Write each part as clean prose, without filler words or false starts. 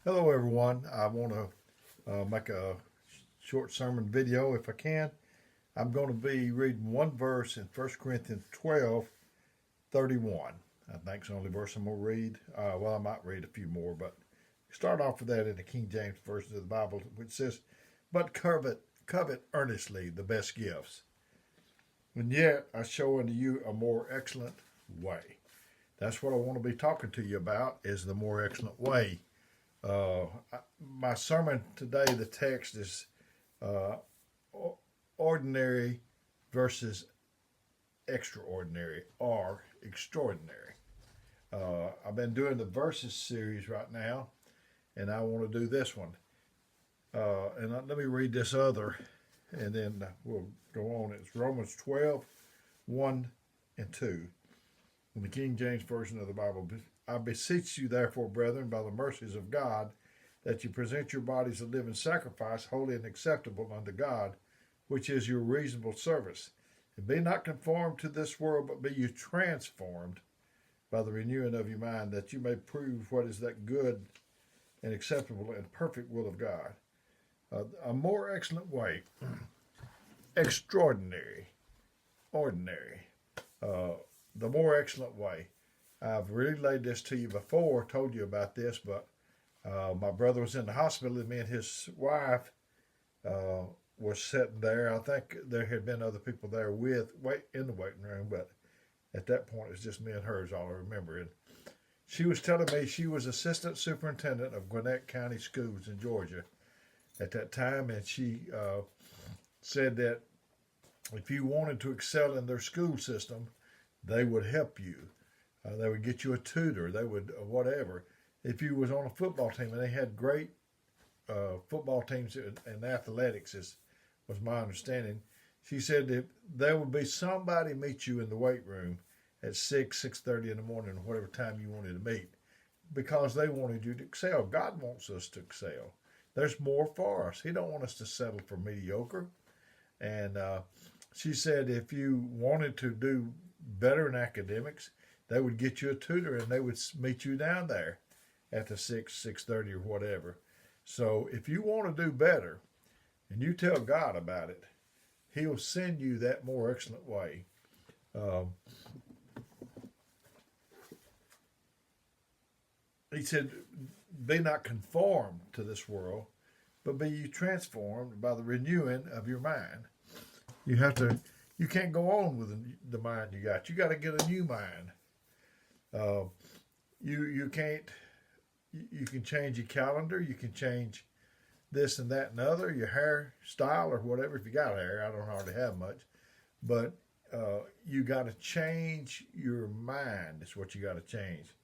Hello, everyone. I want to make a short sermon video if I can. I'm going to be reading one verse in 1 Corinthians 12:31. I think it's the only verse I'm going to read. Well, I might read a few more, but start off with that in the King James Version of the Bible, which says, "But covet earnestly the best gifts, and yet I show unto you a more excellent way." That's what I want to be talking to you about, is the more excellent way. Uh, my sermon today, the text is uh, ordinary versus extraordinary or extraordinary. I've been doing the verses series right now, and I want to do this one. Let me read this other, and then we'll go on. It's Romans 12:1 and 2. In the King James Version of the Bible, "I beseech you, therefore, brethren, by the mercies of God, that you present your bodies a living sacrifice, holy and acceptable unto God, which is your reasonable service. And be not conformed to this world, but be you transformed by the renewing of your mind, that you may prove what is that good and acceptable and perfect will of God." A more excellent way, extraordinary, ordinary. The more excellent way. I've relayed this to you before, told you about this, but my brother was in the hospital, and me and his wife were sitting there. I think there had been other people there in the waiting room, but at that point it was just me and her, is all I remember. And she was telling me she was assistant superintendent of Gwinnett County Schools in Georgia at that time, and she said that if you wanted to excel in their school system, they would help you. They would get you a tutor. They would whatever. If you was on a football team, and they had great football teams and athletics, was my understanding. She said that there would be somebody meet you in the weight room at 6:30 in the morning, whatever time you wanted to meet, because they wanted you to excel. God wants us to excel. There's more for us. He don't want us to settle for mediocre. And she said if you wanted to do better in academics, they would get you a tutor, and they would meet you down there at the 6:30 or whatever. So if you want to do better and you tell God about it, He'll send you that more excellent way. He said, "Be not conformed to this world, but be you transformed by the renewing of your mind." You have to. You can't go on with the mind you got. You got to get a new mind. Uh, you can't. You can change your calendar. You can change this and that and other. Your hairstyle or whatever. If you got hair, I don't hardly have much, but you got to change your mind. Is what you got to change.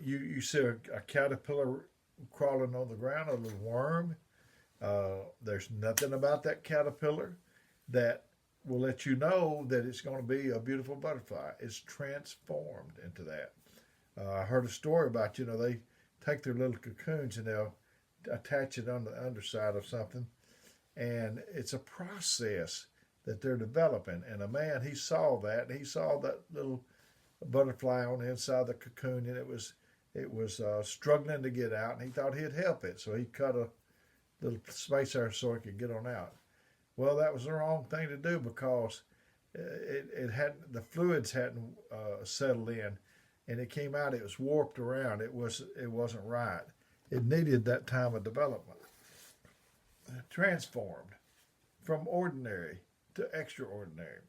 You see a caterpillar crawling on the ground, a little worm. There's nothing about that caterpillar that will let you know that it's going to be a beautiful butterfly. It's transformed into that. I heard a story about, they take their little cocoons and they'll attach it on the underside of something. And it's a process that they're developing. And a man, he saw that. He saw that little butterfly on the inside of the cocoon, and it was struggling to get out. And he thought he'd help it. So he cut a little space there so it could get on out. Well, that was the wrong thing to do, because it hadn't, the fluids hadn't settled in, and it came out. It was warped around. It wasn't right. It needed that time of development. Transformed from ordinary to extraordinary.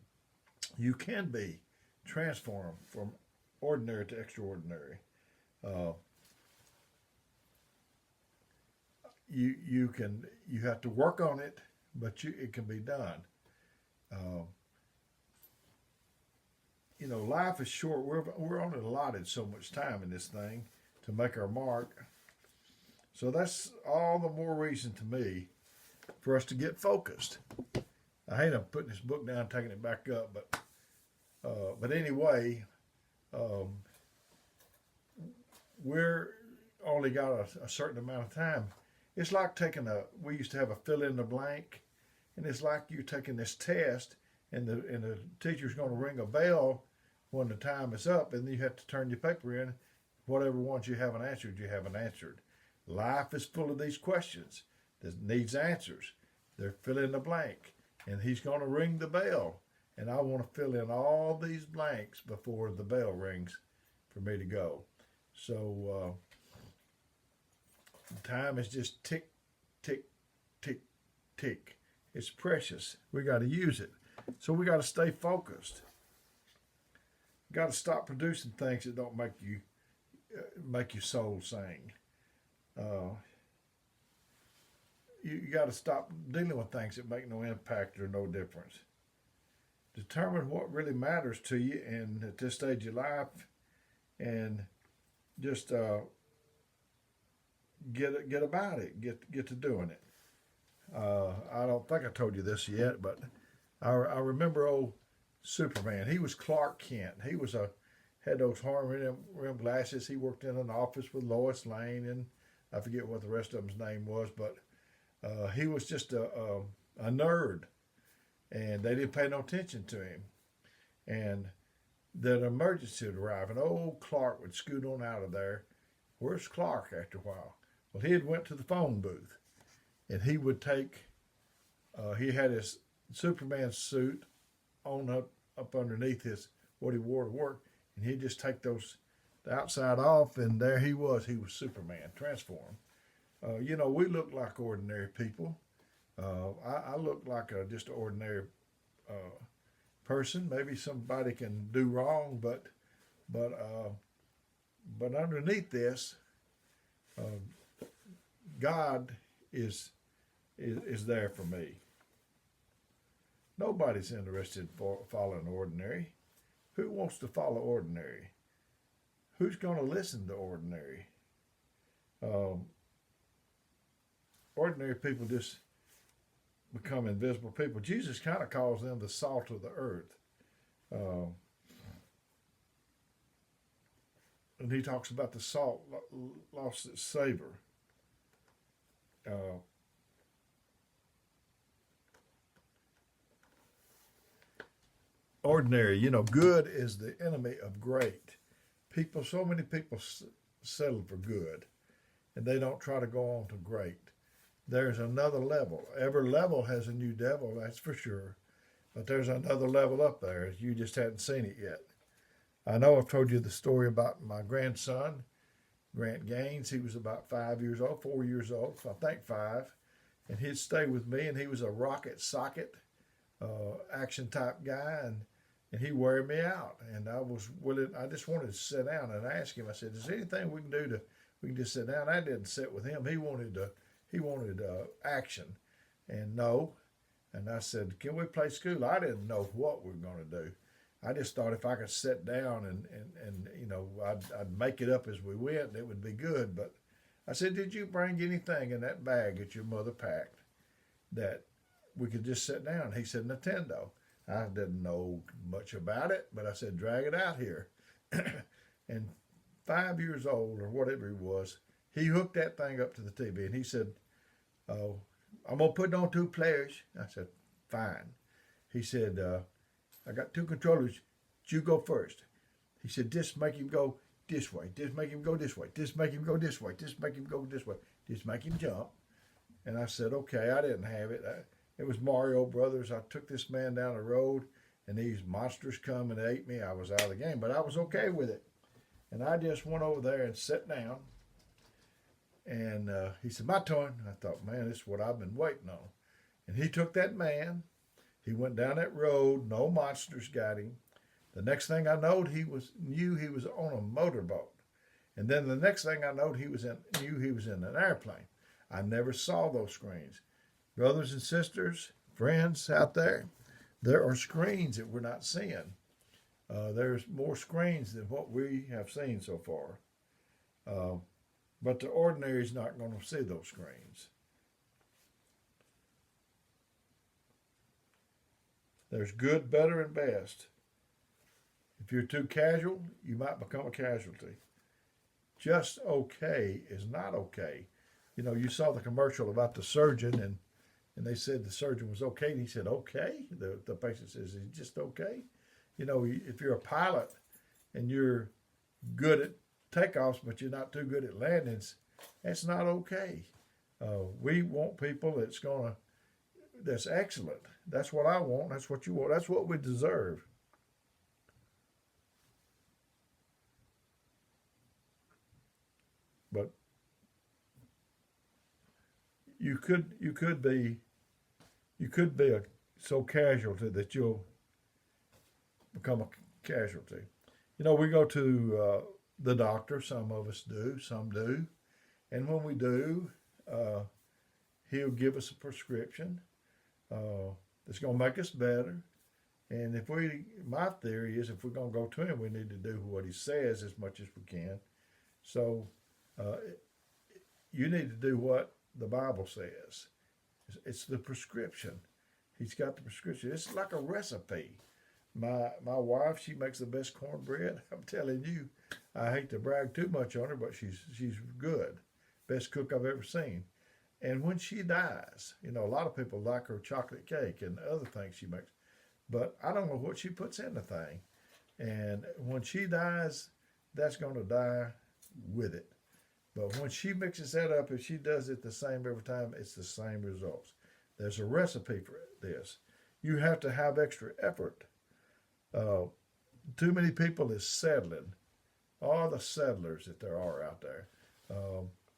You can be transformed from ordinary to extraordinary. Uh, you have to work on it, but it can be done. Uh, Life is short. We're only allotted so much time in this thing to make our mark. So that's all the more reason to me for us to get focused. I hate I'm putting this book down, taking it back up, but anyway, we're only got a certain amount of time. It's like we used to have a fill in the blank, and it's like you're taking this test, and the teacher's going to ring a bell when the time is up, and you have to turn your paper in. Whatever ones you haven't answered, you haven't answered. Life is full of these questions that needs answers. They're fill in the blank, and he's going to ring the bell. And I want to fill in all these blanks before the bell rings for me to go. So time is just tick, tick, tick, tick. It's precious. We got to use it. So we got to stay focused. Got to stop producing things that don't make your soul sing. You got to stop dealing with things that make no impact or no difference. Determine what really matters to you and at this stage of life, and just get about it. Get to doing it. I don't think I told you this yet, but I remember old Superman. He was Clark Kent. He was had those horn rim glasses. He worked in an office with Lois Lane, and I forget what the rest of his name was, but he was just a nerd, and they didn't pay no attention to him. And then an emergency would arrive, and old Clark would scoot on out of there. Where's Clark after a while? Well, he had went to the phone booth, and he would take, he had his Superman suit on up underneath what he wore to work, and he'd just take the outside off, and there he was Superman, transformed. We look like ordinary people. I look like just an ordinary person. Maybe somebody can do wrong, but underneath this, God is there for me. Nobody's interested in following ordinary. Who wants to follow ordinary? Who's going to listen to ordinary? Ordinary people just become invisible people. Jesus kind of calls them the salt of the earth. And he talks about the salt lost its savor. Ordinary, good is the enemy of great. So many people settle for good, and they don't try to go on to great. There's another level. Every level has a new devil, that's for sure. But there's another level up there. You just hadn't seen it yet. I know I've told you the story about my grandson, Grant Gaines. He was about 4 years old, I think 5. And he'd stay with me, and he was a rocket socket action type guy, and he'd wear me out. And I just wanted to sit down and ask him. I said, is there anything we can do we can just sit down? I didn't sit with him. He wanted action. And no. And I said, can we play school? I didn't know what we were going to do. I just thought if I could sit down and I'd make it up as we went, it would be good. But I said, did you bring anything in that bag that your mother packed that we could just sit down? He said, Nintendo. I didn't know much about it, but I said, drag it out here. And 5 years old or whatever he was, he hooked that thing up to the TV, and he said, oh, I'm going to put it on 2 players. I said, fine. He said, I got 2 controllers. You go first. He said, just make him go this way. Just make him go this way. Just make him go this way. Just make him go this way. Just make him jump. And I said, okay, I didn't have it. It was Mario Brothers. I took this man down the road, and these monsters come and ate me. I was out of the game, but I was okay with it. And I just went over there and sat down. And he said, my turn. I thought, man, this is what I've been waiting on. And he took that man. He went down that road. No monsters got him. The next thing I knew, he was on a motorboat. And then the next thing I knew, he was in an airplane. I never saw those screens. Brothers and sisters, friends out there are screens that we're not seeing. There's more screens than what we have seen so far. But the ordinary is not going to see those screens. There's good, better, and best. If you're too casual, you might become a casualty. Just okay is not okay. You saw the commercial about the surgeon, and they said the surgeon was okay, and he said, okay? The patient says, is he just okay? If you're a pilot and you're good at takeoffs, but you're not too good at landings, that's not okay. We want people that's excellent. That's what I want. That's what you want. That's what we deserve. But you could be so casualty that you'll become a casualty. We go to the doctor. Some of us do. Some do. And when we do, uh, he'll give us a prescription that's going to make us better. And my theory is if we're going to go to him, we need to do what he says as much as we can. So uh, you need to do what the Bible says. It's the prescription. He's got the prescription. It's like a recipe. My wife, she makes the best cornbread. I'm telling you, I hate to brag too much on her, but she's good. Best cook I've ever seen. And when she dies, a lot of people like her chocolate cake and other things she makes, but I don't know what she puts in the thing. And when she dies, that's going to die with it. But when she mixes that up, if she does it the same every time, it's the same results. There's a recipe for this. You have to have extra effort. Uh, Too many people is settling. All the settlers that there are out there.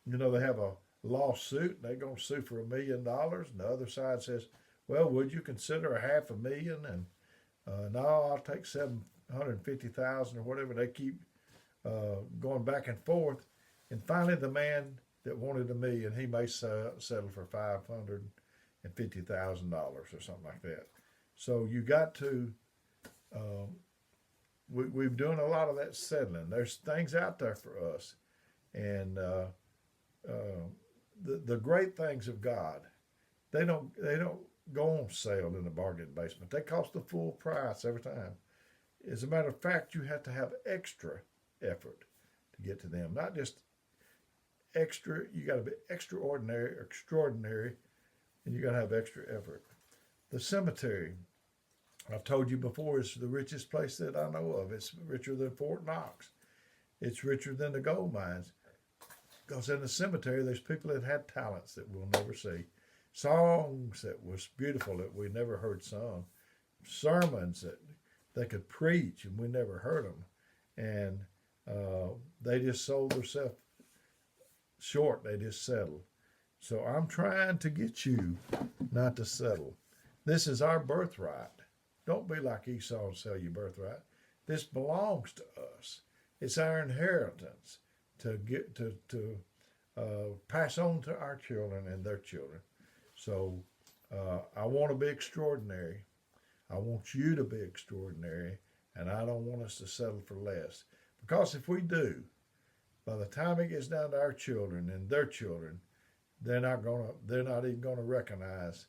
They have a lawsuit. They're going to sue for $1 million. And the other side says, well, would you consider $500,000? And no, I'll take 750,000 or whatever. They keep going back and forth. And finally, the man that wanted $1 million, he may settle for $550,000 or something like that. So you got to. We're doing a lot of that settling. There's things out there for us, and the great things of God, they don't go on sale in the bargain basement. They cost the full price every time. As a matter of fact, you have to have extra effort to get to them, not just extra. You got to be extraordinary, and you got to have extra effort. The cemetery, I've told you before, is the richest place that I know of. It's richer than Fort Knox. It's richer than the gold mines. Because in the cemetery, there's people that had talents that we'll never see. Songs that was beautiful that we never heard sung. Sermons that they could preach and we never heard them. And they just sold themselves short. They just settled. So I'm trying to get you not to settle. This is our birthright. Don't be like Esau and sell your birthright. This belongs to us. It's our inheritance to pass on to our children and their children. So I want to be extraordinary. I want you to be extraordinary, and I don't want us to settle for less. Because if we do, by the time it gets down to our children and their children, they're not even gonna recognize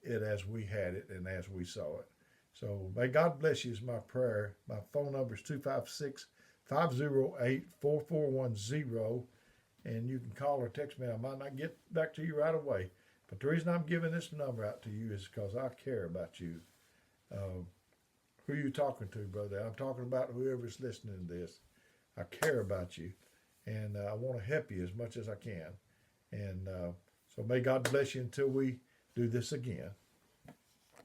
it as we had it and as we saw it. So may God bless you is my prayer. My phone number is 256-508-4410. And you can call or text me. I might not get back to you right away. But the reason I'm giving this number out to you is because I care about you. Who are you talking to, brother? I'm talking about whoever's listening to this. I care about you. And I want to help you as much as I can. And so may God bless you until we do this again.